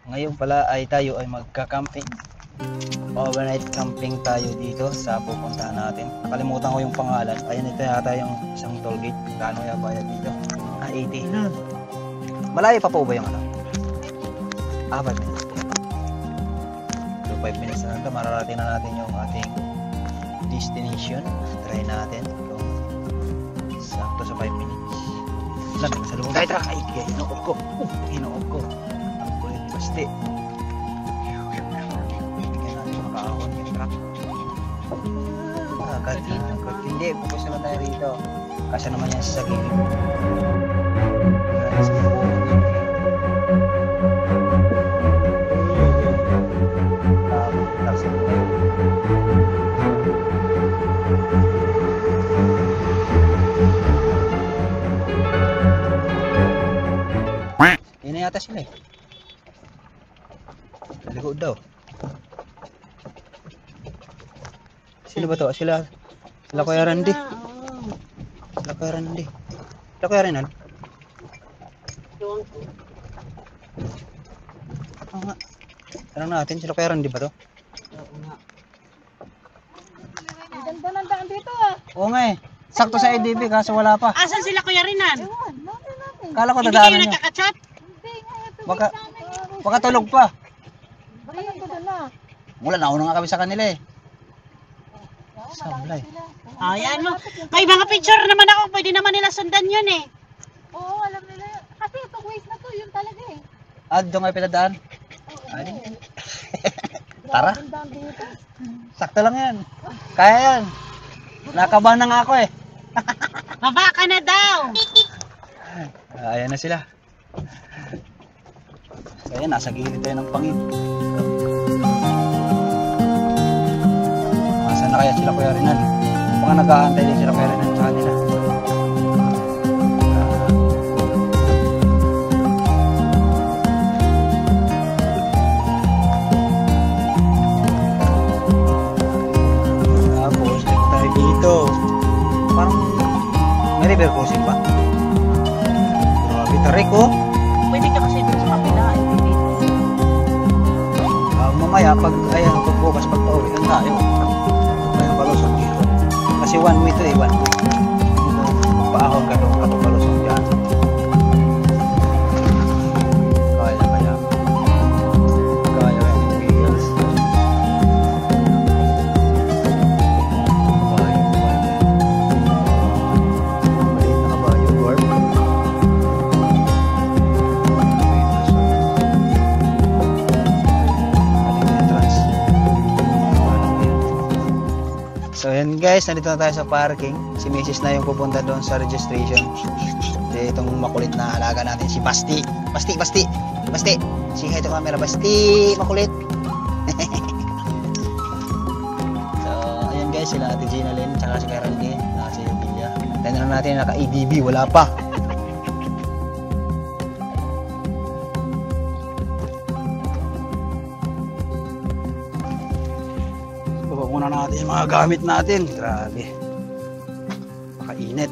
Ngayon pala ay tayo ay magka-camping. Overnight camping tayo dito sa pupuntahan natin. Nakalimutan ko yung pangalan. Ayan, ito yata yung isang toll gate. Kano yung bayad dito? 80. Malayo pa po ba yung ano? 5 minutes. So 5 minutes na ito. Mararating na natin yung ating destination. Try natin. So, sakto sa 5 minutes. Lamig sa loob. Ay, trak! Ay, hinuog ko. Hinuog ko. Ang kulit basti. Hindi, focus naman tayo rito. Kasi naman yan sa gilid. Yun na yata sila eh. Likod daw. Sila ba to? Sila Kuya Randy. Sila Kuya Randy. Sila Kuya Renan. Oo nga. Tanong natin, sila Kuya Randy ba to? Oo nga. Ang ganda ng daan dito ah. Oo nga eh. Sakto sa IDB kaso wala pa. Asan sila Kuya Renan? Ewan, natin. Kala ko Hindi dadaanan kayo niya. nagkakachat? Hindi nga. Baka tulog pa. Baka nandun na. Mula nauna nga kami sa kanila eh. Sablay. Ayan mo. May mga picture naman ako. Pwede naman nila sundan yun eh. Oo, alam nila yun. Kasi itong ways na to, yun talaga eh. Doon nga pinadaan. Ay. Tara. Sakto lang yan. Kaya yan. Nakabahan na nga ako eh. Baba ka na daw. Ayan na sila. Ayan, nasa gilid tayo ng pangin. Nasaan na kaya sila Kuya Renan? Baka nag-aantay din sila Kuya Renan sa kanila. Tapos, dito tayo dito. Parang may river crossing ba? Grabe, tarik oh. Pwede ka kasi dito sa kapila. Mamaya, pagbukas, pag pauwi, doon tayo. Mayroon palusot dito. Kasi one way to eh, one way. Paahon ka doon, kapag palusot dyan. Kaya. Kaya yung wheels. Kabayo. Maliit na kabayo, dwarf. So yan guys, nandito na tayo sa parking. Si Mrs. na yung pupunta doon sa registration. Itong makulit na alaga natin, si Basti. Basti. Sige ito camera, Basti. Makulit. So ayan guys, sila Ate Gina Lynn, tsaka si Carolyn, si Villa. Tignan na natin, naka-EDB, wala pa. Muna natin yung mga gamit natin. Grabe. Makainit.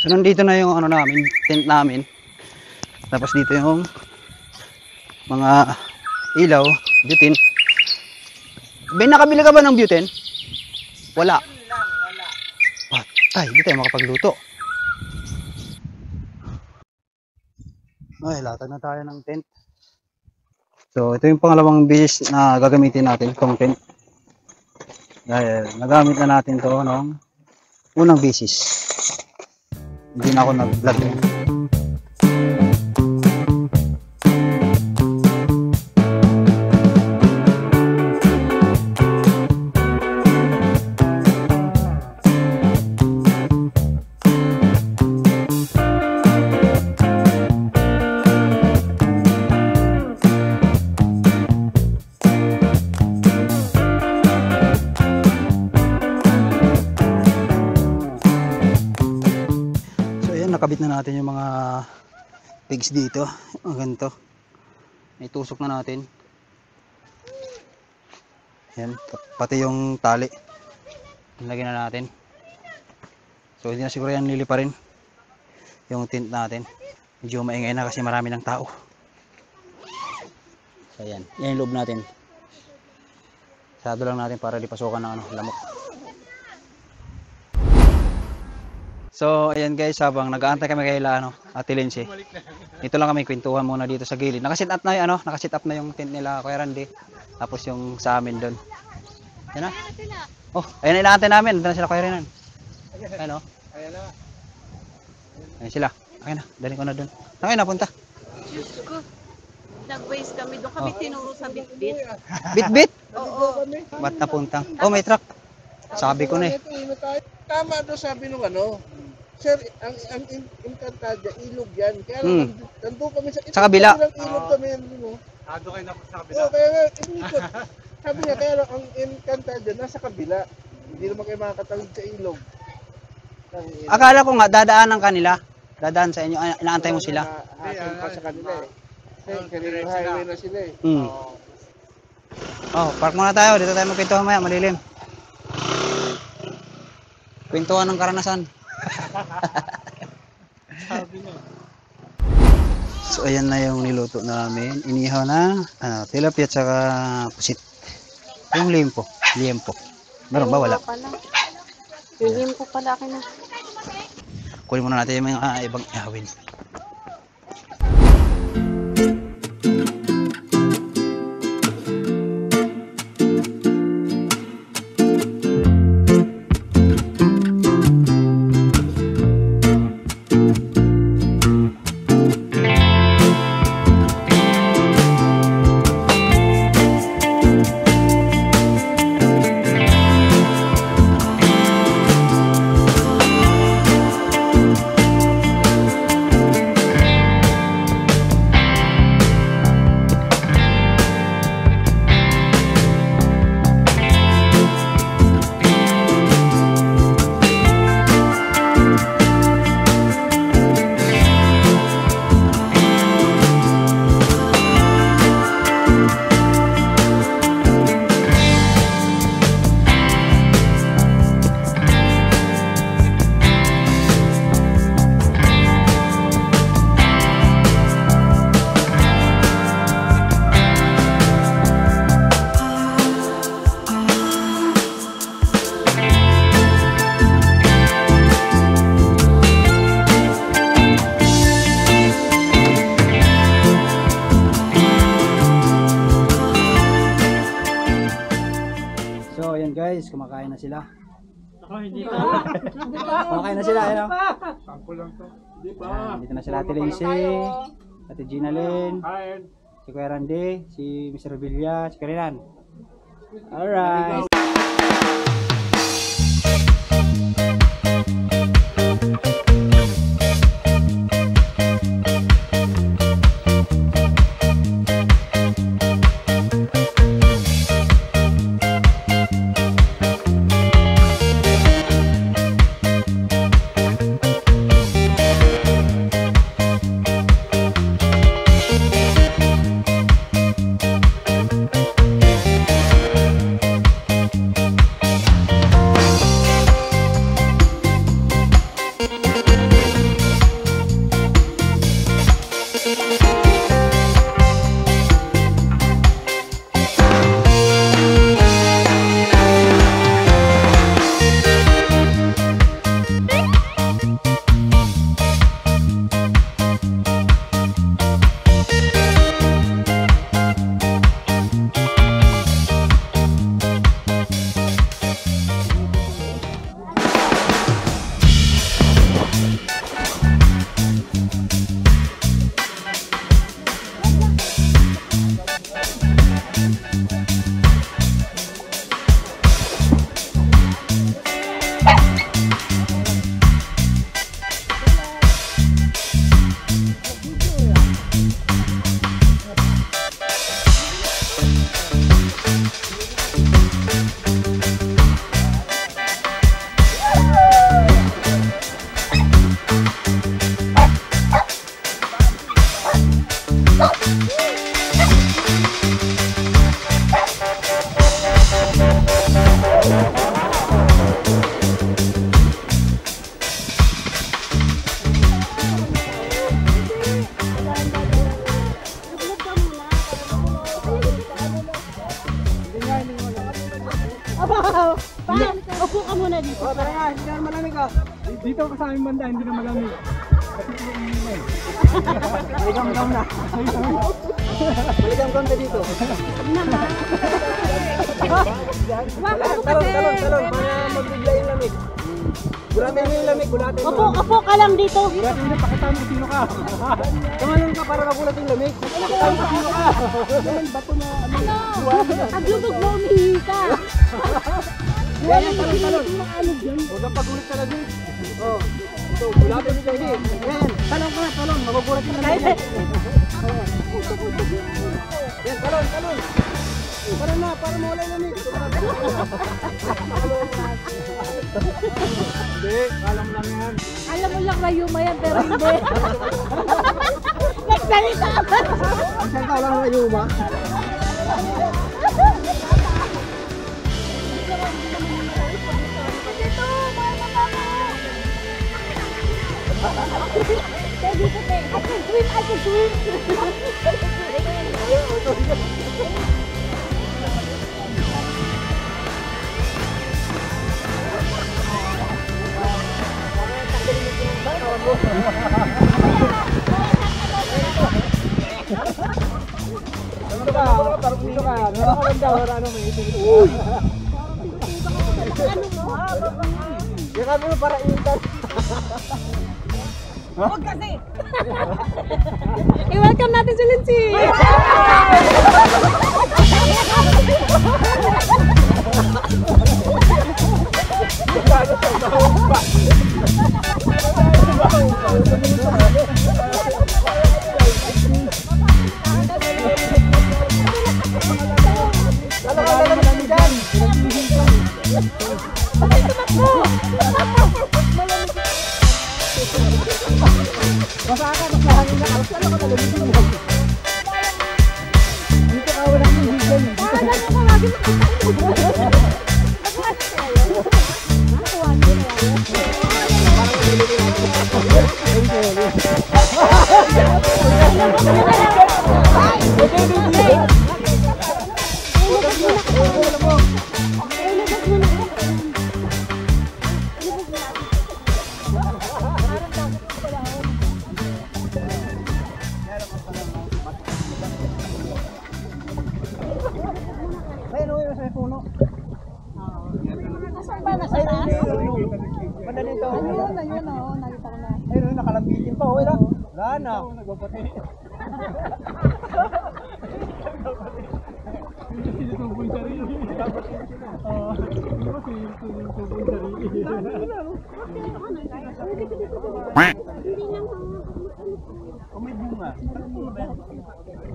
So nandito na yung ano namin, tent namin. Tapos dito yung mga ilaw, butane. Ben, nakabili ka ba ng butane? Wala. Patay, di tayo makapagluto. Ay, latag na tayo ng tent. So, ito yung pangalawang beses na gagamitin natin, itong tent. Dahil, nagamit na natin to nung unang beses. Hindi na ako nag-vlog yun. Nakabit na natin yung mga pigs dito. Ang ganito. May tusok na natin. Yan, pati yung tali. Lagyan na natin. So hindi na siguro yan liliparin yung tent natin. Medyo maingay na kasi marami ng tao. So yan, yan yung loob natin. Sarado lang natin para di pasukan ng lamok. So ayan guys, habang nag-aantay kami kay Ate Lindsay. Ito lang kami kwentuhan muna dito sa gilid. Nakasit up na yung nakasit up na yung tent nila Kuya Randy. Tapos yung sa amin doon. Yan na. Oh, ayan na inaantay namin. Doon na sila Kuya Renan. Ano? Ayan na. Ayan sila. Ayan na, dali ko na doon. Saan kayo napunta? Diyos ko. Nag-base kami doon. Kami tinuro sa Bitbit. Bit-bit? Oo. Ba't napunta? Oh, may truck. Sabi ko na eh. Tama doon sabi nung Sir, ang Encantadia, ilog yan. Kaya lang, nandun kami Sa kabila. Ilog kami yan, Ado kayo na sa kabila. Oo, kaya nga, inikot. Sabi niya, kaya lang, ang Encantadia nasa kabila. Hindi naman kayo makakatawid sa ilog. Akala ko nga, dadaanan kanila. Dadaan sa inyo. Inaantay mo sila. Hasil pa sa kanila eh. Kasi kanila highway na sila eh. Oh, park muna tayo. Dito tayo magkwentuhan maya. Malilim. Kwentuhan ng karanasan. So ayan na yung niluto namin. Inihaw na tilapia at saka pusit. Yung liempo. Meron ba? Wala. Yung liempo pala akin na. Kunin muna natin yung mga ibang ihawin. Guys, kumakain na sila. Ako hindi pa. Kumakain na sila, ayun. Sample lang to. Hindi pa. Dito na sila Ate Lindsay, Ate Gina Lynn, Kain. si Kuya Randy, si Mr. Villa, si Karinan. Alright. Upo ka muna dito. O, tara nga, hindi naman malamig ah. Dito ka sa aming banda, hindi na malamig. Maligam na. Maligam ka dito. Talon, para magbigla yung lamig. Gulatin mo yung lamig, gulatin mo. Upo ka lang dito. Gulatin mo, pakita mo kung sino ka. Tumalon ka para magulat yung lamig. Pakita mo kung sino ka. Bato na Paglubog mo, umihi ka. Yan, talon. Huwag kang pagulit talaga. Oh, ito, gulatin mo kayo. Yan, talon. Magugulat yung lamig. Yan, talon. Para na, para mawala yung lamig. Hindi, alam lang yan. Alam mo lang kayo yan, pero hindi. Nagsalita ka. Ang salita lang na yuma. I can swim. Parang dito ka. Nakakanda, wala may isip. Yung kami mo para intan. Huwag kasi. I-welcome natin si Lindsay. Ayun, nakalambitin pa. Wala na. Sinutubong sarili. O may bunga.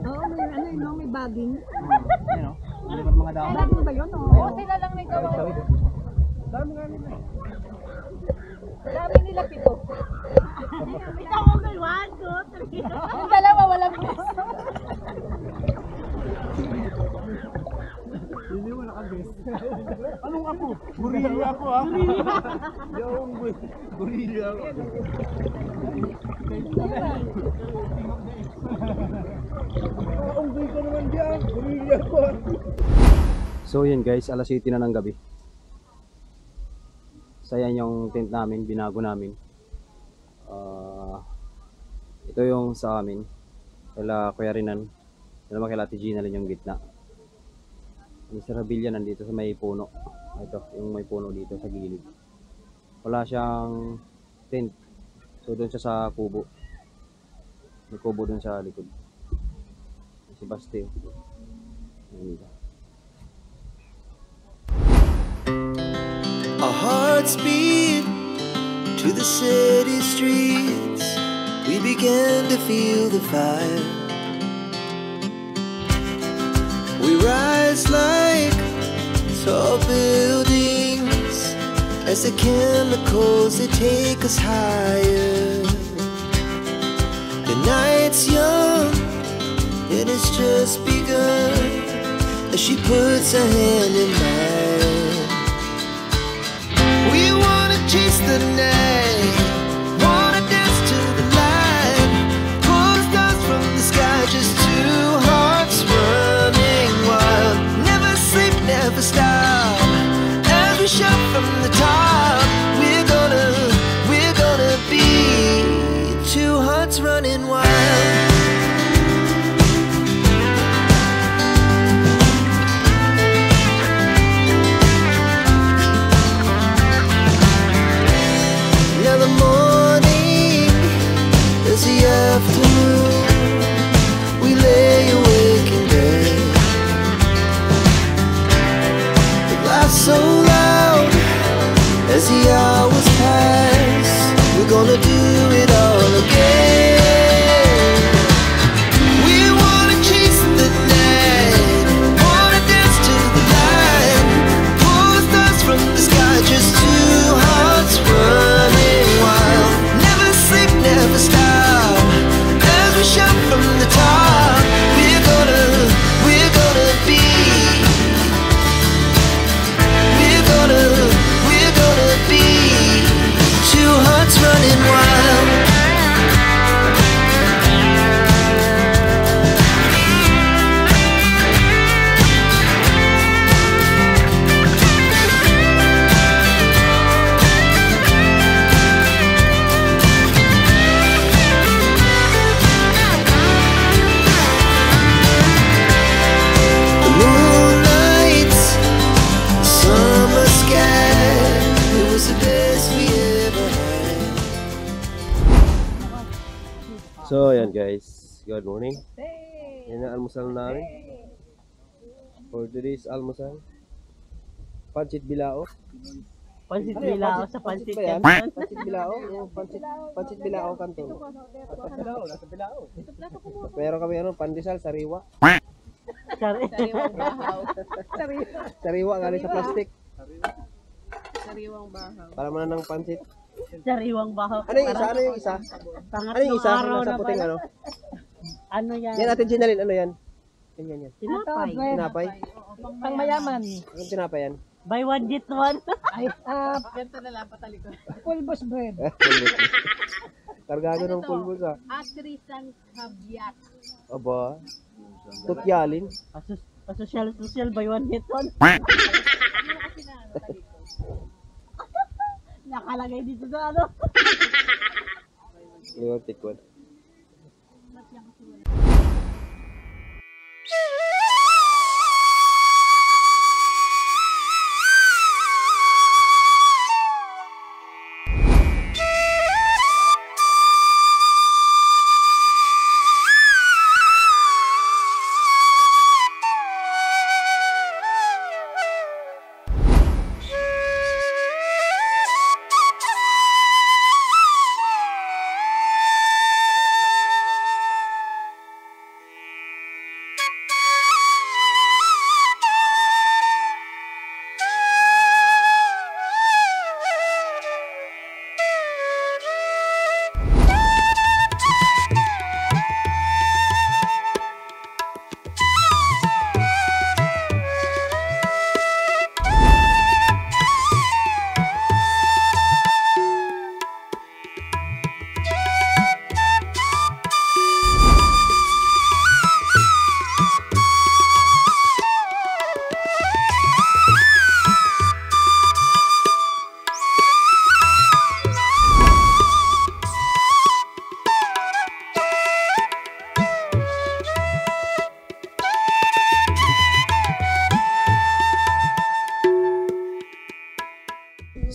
Oo, may baging. Ayun o. Maliban mga dahon. Baging ba yun? Oo, sila lang may gawa. Dami nga nila. Dami nila pito. Ito ko may 1, 2, 3. Yung dalawa walang best. Hindi mo nakabest. Anong ako? Gorilla ako ha? Yung gorilla ako. Unggoy ka naman dyan. Gorilla ako. So yun guys, alas 7 na ng gabi. So yan yung tent namin, binago namin. Ito yung sa amin. Kala Kuya Rinan. Ito naman kala Gina lang yung gitna. Yung si Rabilla nandito sa may puno. Ito, yung may puno dito sa gilid. Wala siyang tent. So doon siya sa kubo. May kubo doon sa likod. Si Basti. Our hearts beat to the city streets. We began to feel the fire. We rise like tall buildings as the chemicals they take us higher. The night's young, it has just begun as she puts her hand in mine. We wanna chase the night, wanna dance to the light, pull stars from the sky, just two hearts running wild. Never sleep, never stop, as we shout from the so loud as the hours pass. We're gonna do it all again. We wanna chase the night, wanna dance to the light, pull the stars from the sky, just two hearts running wild. Never sleep, never stop, as we shout from the top. We're gonna be. We're gonna be two hearts running wild. The moonlight, summer sky, it was the best we ever had. So, ayan guys. Good morning. Yan ang almusal namin. For today's almusal, pancit bilao. Pansit bilao sa pansit Ba yan? canton. Pancit bilao? Yung pancit bilao kanton. Pero kami ano, pandesal, sariwa. Sariwa galing sa plastic. Sariwang bahaw. Para man ng pancit. Sariwang bahaw. Ano yung isa? Ano yung isa? Ano yung isa? Araw Nasa na puting pala. ano? Ano yan? Yan natin Ginalin, ano yan? Yan. Tinapay. Tinapay? Pang mayaman. Anong tinapay yan? Buy one, get one. Ay, pulbos bread. Kargado ng pulbos ah. Atrisan kabyat. Aba. Tutyalin. Social, buy one, get one. Nakalagay dito sa ano. Yung tikwan.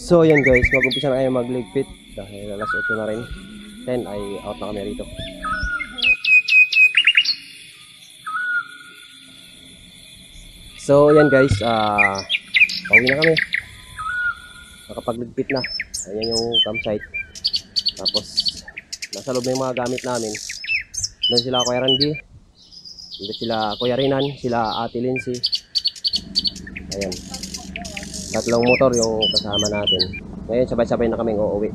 So yan guys, mag-umpisa na kayo magligpit dahil alas 8 na rin. 10 ay out na kami rito. So yan guys, pauwi na kami. Nakapagligpit na. Ayan yung campsite. Tapos nasa loob na yung mga gamit namin. Doon sila Kuya Randy, dito sila Kuya Rinan, sila Ate Lindsay. Ayan. Tatlong motor yung kasama natin. Ngayon sabay-sabay na kaming uuwi.